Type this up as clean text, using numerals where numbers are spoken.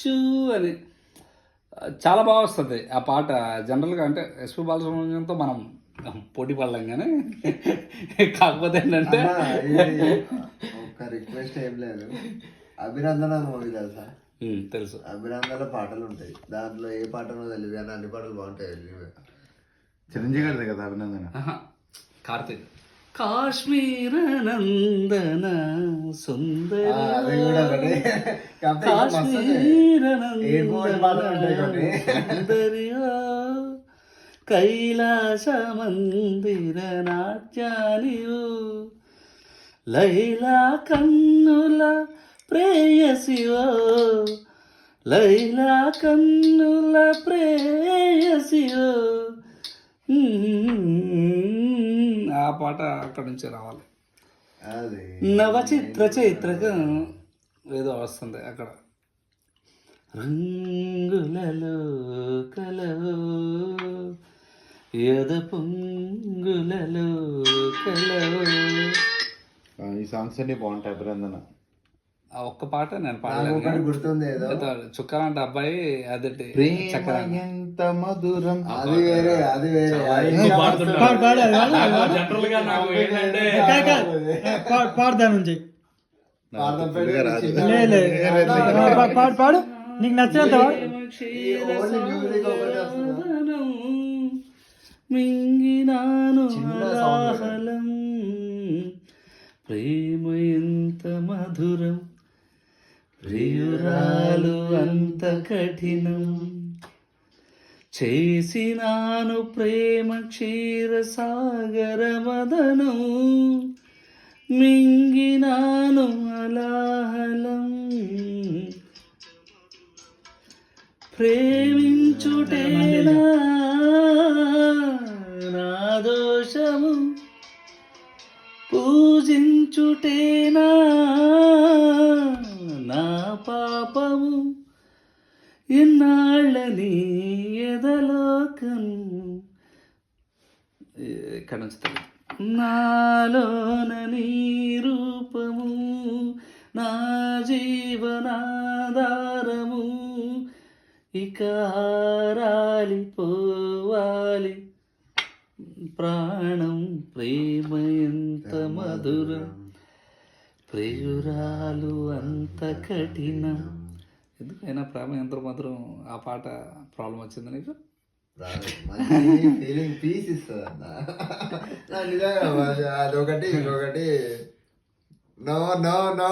చూ అని చాలా బాగా వస్తుంది ఆ పాట. జనరల్గా అంటే ఎస్పి బాలసుబ్రహ్మణ్యంతో మనం పోటీ పడలేం కానీ కాకపోతే ఏంటంటే ఒక రిక్వెస్ట్ ఏం లేదు, అభినందన మూవీ తెలుసా? తెలుసు. అభినందన పాటలు ఉంటాయి, దాంట్లో ఏ పాటనో తెలియదు కానీ అన్ని పాటలు బాగుంటాయి. చిరంజీవి గారిదే కదా అభినందన. కార్తీక్ కాశ్మీర నందన సుందర కాశ్మీర సుందరియా కైలాస మందిర నాట్యానియు లైలా కన్నుల ప్రేయసివో లైలా కన్నుల ప్రేయసివో. ఆ పాట అక్కడ నుంచి రావాలి. నవచిత్ర చైత్రగా ఏదో వస్తుంది అక్కడ. రంగులలో కలవో యద పొంగులలో కలవో. ఈ సాంగ్స్ అన్ని బాగుంటాయి. అభినందన ఆ ఒక్క పాట నేను పాడలేదు. గుర్తుంది చుక్కాలంటే అబ్బాయి అదే ఎంత మధురం. అది వేరే, అది వేరే. పాడదా నుంచి పాడు, నీకు నచ్చినంత మింగినాను అలాహలం ప్రేమ ఎంత మధురం ప్రియురాలు అంత కఠినం చేసినాను ప్రేమ క్షీర సాగర మదనం మింగినాను అలాహలం. ప్రేమించుటేనా నా దోషము పూజించుటేనా నా పాపము ఎన్నాళ్ళని ఎదలోకం. ఇక్కడ నుంచి నాలోన నీ రూపము నా జీవనాధారము ఇక రాలిపోవాలి ప్రాణం ప్రేమ ఎంత మధురం ప్రియురాలు అంత కఠినం. ఎందుకైనా ప్రేమ ఎంత మధురం ఆ పాట ప్రాబ్లం వచ్చింది నీకు? ఫీలింగ్ పీస్ ఇస్తుంది అన్న. నిజంగా అదొకటి ఇంకొకటి నో నో నో